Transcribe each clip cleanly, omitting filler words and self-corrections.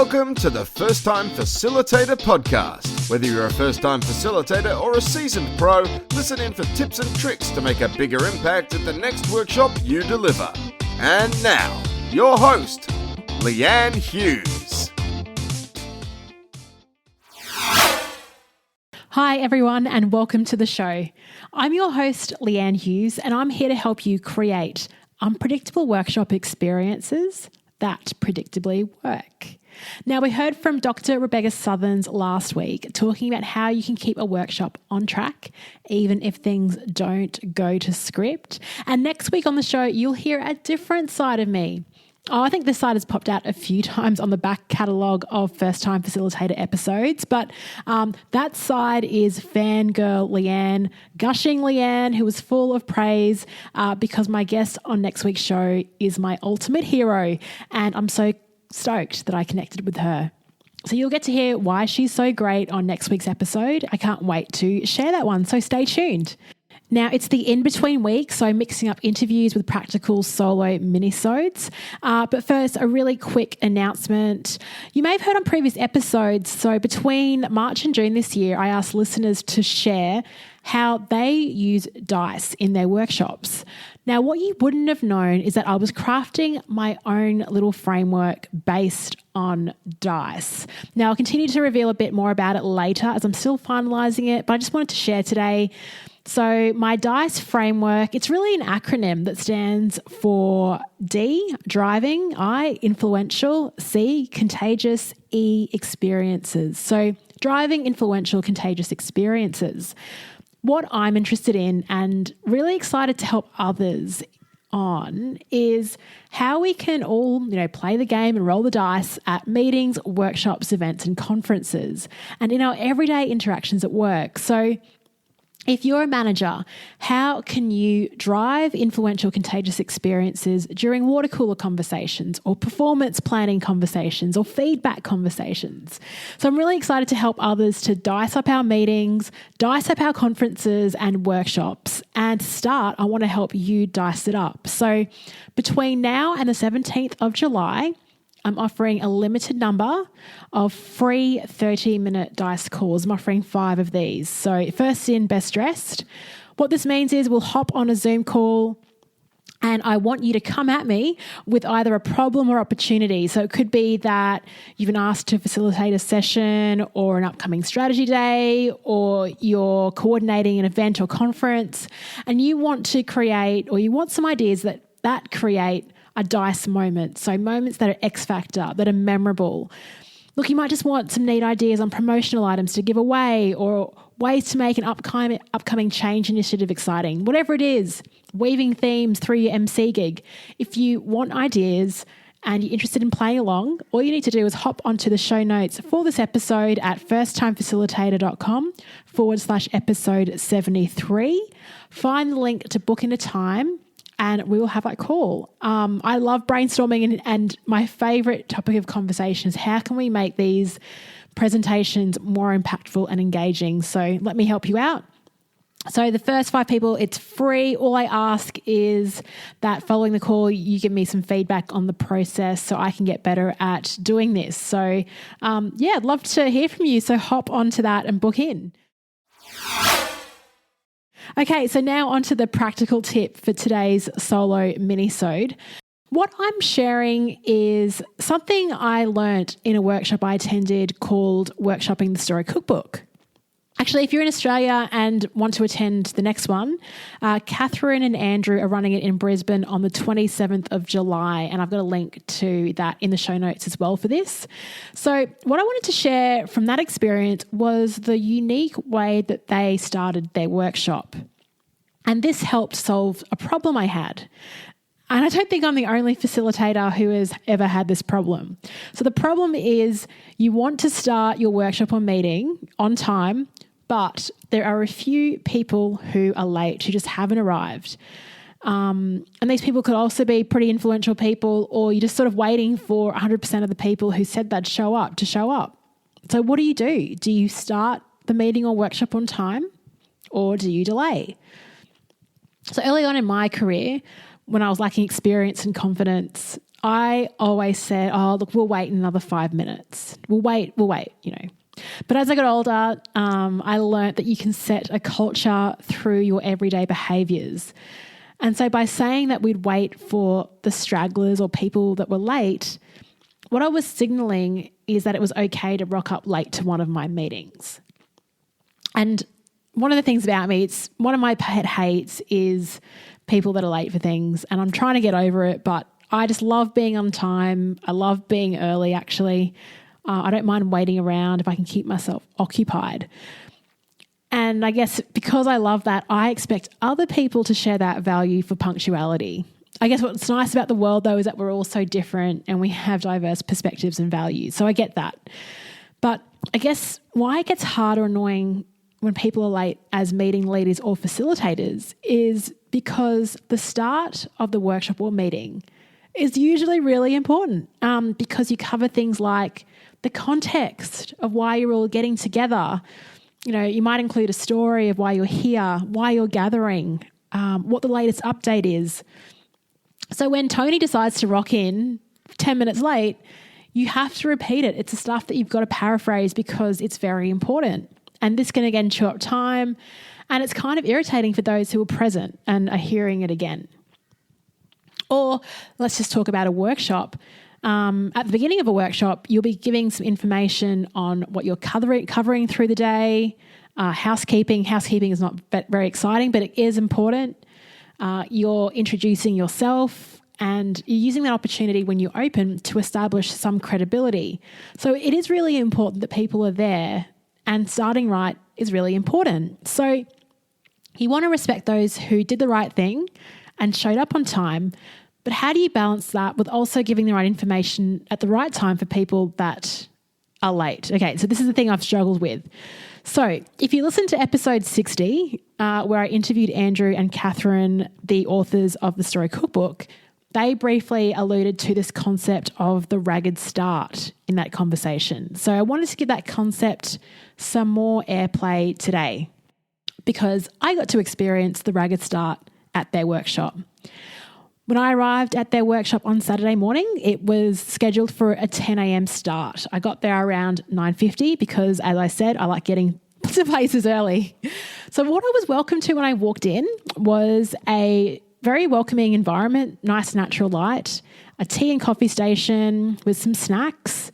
Welcome to the First Time Facilitator podcast. Whether you're a first-time facilitator or a seasoned pro, listen in for tips and tricks to make a bigger impact at the next workshop you deliver. And now, your host, Leanne Hughes. Hi everyone and welcome to the show. I'm your host Leanne Hughes and I'm here to help you create unpredictable workshop experiences that predictably work. Now we heard from Dr. Rebecca Southerns last week talking about how you can keep a workshop on track even if things don't go to script. And next week on the show you'll hear a different side of me. I think this side has popped out a few times on the back catalogue of first-time facilitator episodes, but that side is fangirl Leanne, gushing Leanne, who was full of praise because my guest on next week's show is my ultimate hero, and I'm so stoked that I connected with her. So you'll get to hear why she's so great on next week's episode. I can't wait to share that one, so stay tuned. Now, it's the in-between week, so mixing up interviews with practical solo minisodes. But first, a really quick announcement. You may have heard on previous episodes, so between March and June this year, I asked listeners to share how they use dice in their workshops. Now, what you wouldn't have known is that I was crafting my own little framework based on dice. Now, I'll continue to reveal a bit more about it later as I'm still finalising it, but I just wanted to share today. So my DICE framework, it's really an acronym that stands for D, driving, I, influential, C, contagious, E, experiences. So driving, influential, contagious experiences. What I'm interested in and really excited to help others on is how we can all, play the game and roll the dice at meetings, workshops, events, and conferences, and in our everyday interactions at work. So if you're a manager, how can you drive influential, contagious experiences during water cooler conversations or performance planning conversations or feedback conversations? So I'm really excited to help others to dice up our meetings, dice up our conferences and workshops. And to start, I want to help you dice it up. So between now and the 17th of July, I'm offering a limited number of free 30-minute dice calls. I'm offering 5 of these. So first in, best dressed. What this means is we'll hop on a Zoom call and I want you to come at me with either a problem or opportunity. So it could be that you've been asked to facilitate a session or an upcoming strategy day, or you're coordinating an event or conference and you want to create, or you want some ideas that create a dice moment. So moments that are X factor, that are memorable. Look, you might just want some neat ideas on promotional items to give away or ways to make an upcoming change initiative exciting. Whatever it is, weaving themes through your MC gig. If you want ideas and you're interested in playing along, all you need to do is hop onto the show notes for this episode at firsttimefacilitator.com/episode 73. Find the link to book in a time and we will have that call. I love brainstorming and my favourite topic of conversation is how can we make these presentations more impactful and engaging? So let me help you out. So the first 5 people, it's free. All I ask is that following the call, you give me some feedback on the process so I can get better at doing this. So I'd love to hear from you. So hop onto that and book in. Okay, so now onto the practical tip for today's solo minisode. What I'm sharing is something I learnt in a workshop I attended called Workshopping the Story Cookbook. Actually, if you're in Australia and want to attend the next one, Catherine and Andrew are running it in Brisbane on the 27th of July, and I've got a link to that in the show notes as well for this. So what I wanted to share from that experience was the unique way that they started their workshop. And this helped solve a problem I had. And I don't think I'm the only facilitator who has ever had this problem. So the problem is you want to start your workshop or meeting on time, but there are a few people who are late, who just haven't arrived. And these people could also be pretty influential people, or you're just sort of waiting for 100% of the people who said they'd show up to show up. So what do? Do you start the meeting or workshop on time, or do you delay? So early on in my career, when I was lacking experience and confidence, I always said, oh, look, we'll wait another 5 minutes. We'll wait, But as I got older, I learnt that you can set a culture through your everyday behaviours. And so by saying that we'd wait for the stragglers or people that were late, what I was signalling is that it was okay to rock up late to one of my meetings. And one of the things about me, it's one of my pet hates is people that are late for things. And I'm trying to get over it, but I just love being on time. I love being early, actually. I don't mind waiting around if I can keep myself occupied. And I guess because I love that, I expect other people to share that value for punctuality. I guess what's nice about the world, though, is that we're all so different and we have diverse perspectives and values. So I get that. But I guess why it gets hard or annoying when people are late as meeting leaders or facilitators is because the start of the workshop or meeting is usually really important because you cover things like the context of why you're all getting together. You know, you might include a story of why you're here, why you're gathering, what the latest update is. So when Tony decides to rock in 10 minutes late, you have to repeat it. It's the stuff that you've got to paraphrase because it's very important. And this can again chew up time, and it's kind of irritating for those who are present and are hearing it again. Or let's just talk about a workshop. At the beginning of a workshop, you'll be giving some information on what you're covering through the day. Housekeeping. Housekeeping is not very exciting, but it is important. You're introducing yourself and you're using that opportunity when you open to establish some credibility. So it is really important that people are there, and starting right is really important. So you want to respect those who did the right thing and showed up on time. But how do you balance that with also giving the right information at the right time for people that are late? Okay, so this is the thing I've struggled with. So if you listen to episode 60, where I interviewed Andrew and Catherine, the authors of the Story Cookbook, they briefly alluded to this concept of the ragged start in that conversation. So I wanted to give that concept some more airplay today because I got to experience the ragged start at their workshop. When I arrived at their workshop on Saturday morning, it was scheduled for a 10 a.m. start. I got there around 9:50 because, as I said, I like getting to places early. So what I was welcomed to when I walked in was a very welcoming environment, nice natural light, a tea and coffee station with some snacks.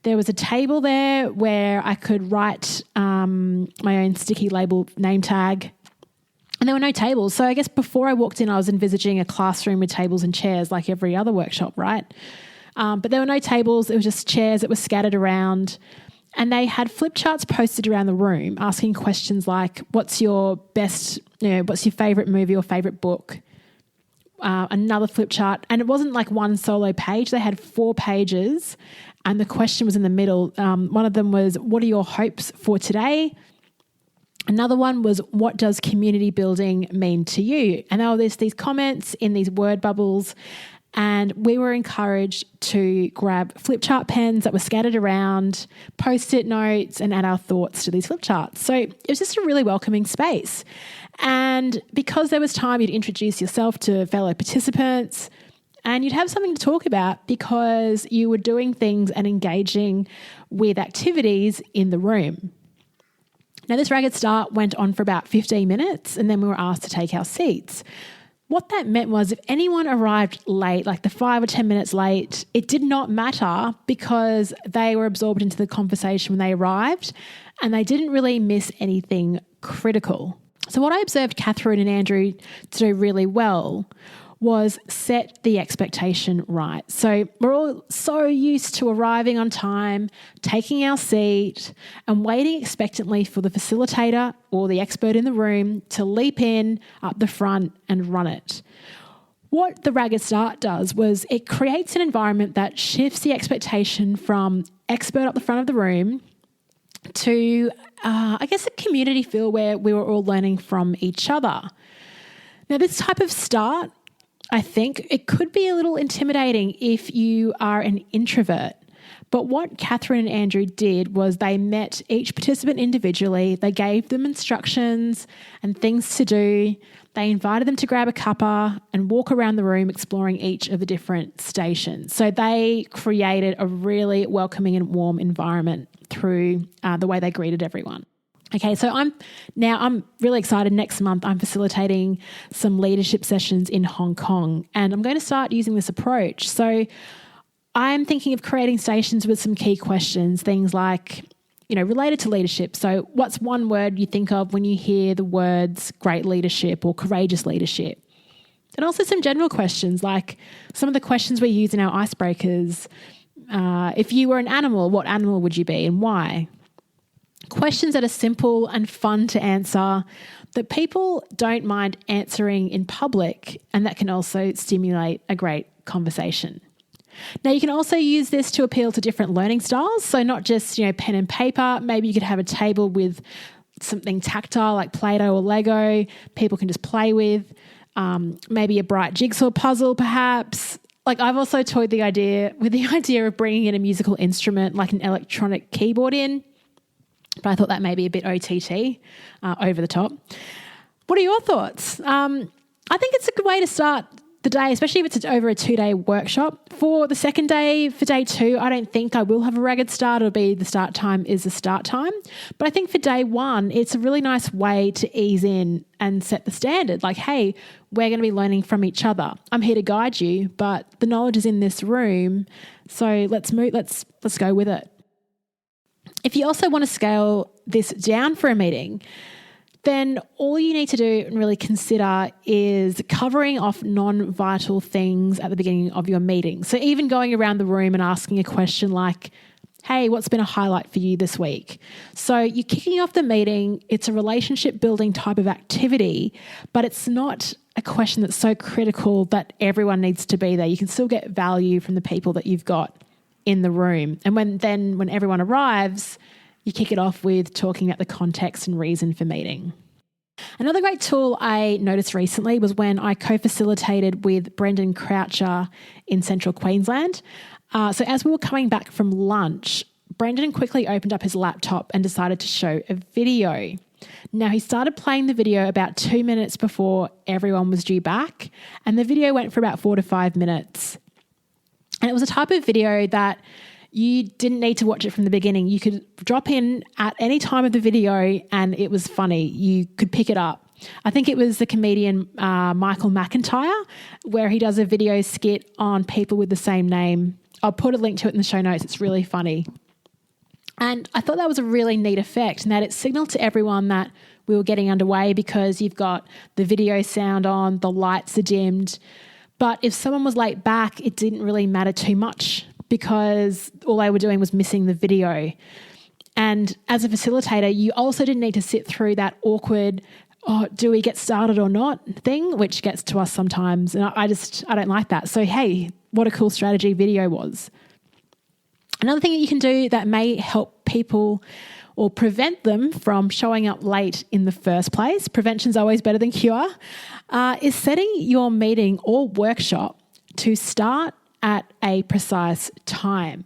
There was a table there where I could write my own sticky label name tag. And there were no tables. So I guess before I walked in, I was envisaging a classroom with tables and chairs like every other workshop, right? But there were no tables. It was just chairs that were scattered around. And they had flip charts posted around the room asking questions like, what's your favourite movie or favourite book? Another flip chart. And it wasn't like one solo page. They had 4 pages and the question was in the middle. One of them was, what are your hopes for today? Another one was, what does community building mean to you? And there were these comments in these word bubbles, and we were encouraged to grab flip chart pens that were scattered around, post-it notes, and add our thoughts to these flip charts. So it was just a really welcoming space. And because there was time, you'd introduce yourself to fellow participants and you'd have something to talk about because you were doing things and engaging with activities in the room. Now, this ragged start went on for about 15 minutes and then we were asked to take our seats. What that meant was if anyone arrived late, like the 5 or 10 minutes late, it did not matter because they were absorbed into the conversation when they arrived and they didn't really miss anything critical. So what I observed Catherine and Andrew to do really well was set the expectation right. So we're all so used to arriving on time, taking our seat and waiting expectantly for the facilitator or the expert in the room to leap in up the front and run it. What the ragged start does was it creates an environment that shifts the expectation from expert up the front of the room to, a community feel where we were all learning from each other. Now, this type of start, I think it could be a little intimidating if you are an introvert. But what Catherine and Andrew did was they met each participant individually. They gave them instructions and things to do. They invited them to grab a cuppa and walk around the room exploring each of the different stations. So they created a really welcoming and warm environment through the way they greeted everyone. Okay, so I'm really excited. Next month, I'm facilitating some leadership sessions in Hong Kong, and I'm going to start using this approach. So I'm thinking of creating stations with some key questions, things like, related to leadership. So what's one word you think of when you hear the words great leadership or courageous leadership? And also some general questions, like some of the questions we use in our icebreakers. If you were an animal, what animal would you be and why? Questions that are simple and fun to answer, that people don't mind answering in public, and that can also stimulate a great conversation. Now, you can also use this to appeal to different learning styles. So not just, pen and paper. Maybe you could have a table with something tactile like Play-Doh or Lego people can just play with. Maybe a bright jigsaw puzzle, perhaps. Like I've also toyed the idea of bringing in a musical instrument like an electronic keyboard in. But I thought that may be a bit OTT, over the top. What are your thoughts? I think it's a good way to start the day, especially if it's over a 2-day workshop. For the second day, for day 2, I don't think I will have a ragged start. It'll be the start time is the start time. But I think for day 1, it's a really nice way to ease in and set the standard. Like, hey, we're going to be learning from each other. I'm here to guide you, but the knowledge is in this room. So let's go with it. If you also want to scale this down for a meeting, then all you need to do and really consider is covering off non-vital things at the beginning of your meeting. So even going around the room and asking a question like, hey, what's been a highlight for you this week? So you're kicking off the meeting. It's a relationship building type of activity, but it's not a question that's so critical that everyone needs to be there. You can still get value from the people that you've got in the room. And when everyone arrives, you kick it off with talking about the context and reason for meeting. Another great tool I noticed recently was when I co-facilitated with Brendan Croucher in Central Queensland. So as we were coming back from lunch, Brendan quickly opened up his laptop and decided to show a video. Now, he started playing the video about 2 minutes before everyone was due back, and the video went for about 4 to 5 minutes. And it was a type of video that you didn't need to watch it from the beginning. You could drop in at any time of the video and it was funny. You could pick it up. I think it was the comedian Michael McIntyre, where he does a video skit on people with the same name. I'll put a link to it in the show notes. It's really funny. And I thought that was a really neat effect, and that it signaled to everyone that we were getting underway because you've got the video sound on, the lights are dimmed. But if someone was late back, it didn't really matter too much because all they were doing was missing the video. And as a facilitator, you also didn't need to sit through that awkward, do we get started or not thing, which gets to us sometimes. And I don't like that. So, hey, what a cool strategy video was. Another thing that you can do that may help people or prevent them from showing up late in the first place, prevention's always better than cure, is setting your meeting or workshop to start at a precise time.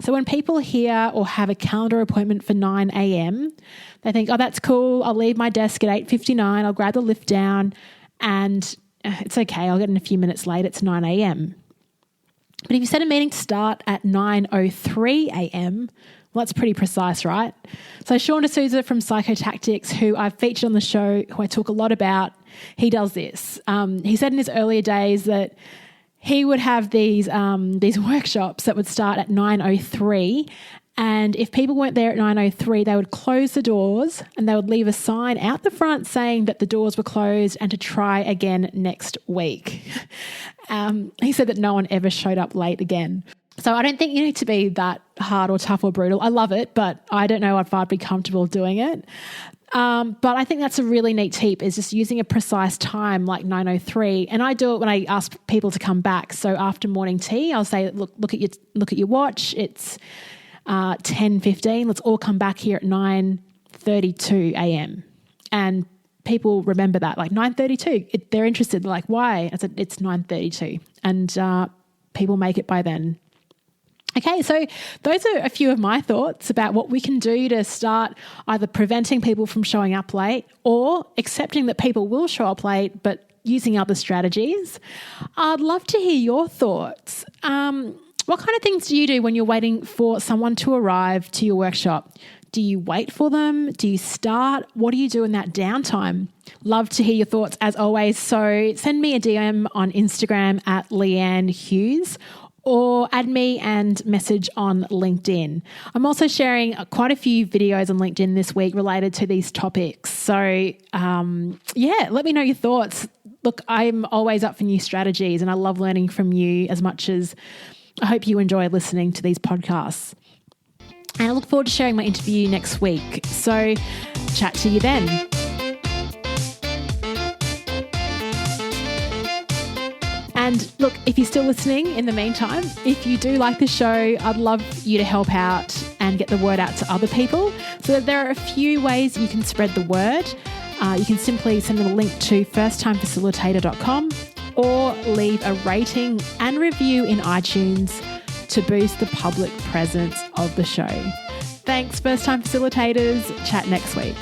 So when people hear or have a calendar appointment for 9 a.m, they think, oh, that's cool. I'll leave my desk at 8:59. I'll grab the lift down and it's okay. I'll get in a few minutes late. It's 9 a.m. But if you set a meeting to start at 9:03 a.m, well, that's pretty precise, right? So Sean D'Souza from Psychotactics, who I've featured on the show, who I talk a lot about, he does this. He said in his earlier days that he would have these workshops that would start at 9:03, and if people weren't there at 9:03, they would close the doors and they would leave a sign out the front saying that the doors were closed and to try again next week. He said that no one ever showed up late again. So I don't think you need to be that hard or tough or brutal. I love it, but I don't know if I'd be comfortable doing it. But I think that's a really neat tip, is just using a precise time like 9:03. And I do it when I ask people to come back. So after morning tea, I'll say, look at your watch. It's 10:15. Let's all come back here at 9:32 a.m. And people remember that, like 9:32. They're interested. They're like, why? I said, it's 9:32. And people make it by then. Okay, so those are a few of my thoughts about what we can do to start either preventing people from showing up late or accepting that people will show up late, but using other strategies. I'd love to hear your thoughts. What kind of things do you do when you're waiting for someone to arrive to your workshop? Do you wait for them? Do you start? What do you do in that downtime? Love to hear your thoughts as always. So send me a DM on Instagram at Leanne Hughes, or add me and message on LinkedIn. I'm also sharing quite a few videos on LinkedIn this week related to these topics. So let me know your thoughts. Look, I'm always up for new strategies and I love learning from you as much as I hope you enjoy listening to these podcasts. And I look forward to sharing my interview next week. So chat to you then. And look, if you're still listening in the meantime, if you do like the show, I'd love you to help out and get the word out to other people. So there are a few ways you can spread the word. You can simply send them a link to firsttimefacilitator.com or leave a rating and review in iTunes to boost the public presence of the show. Thanks, First Time Facilitators. Chat next week.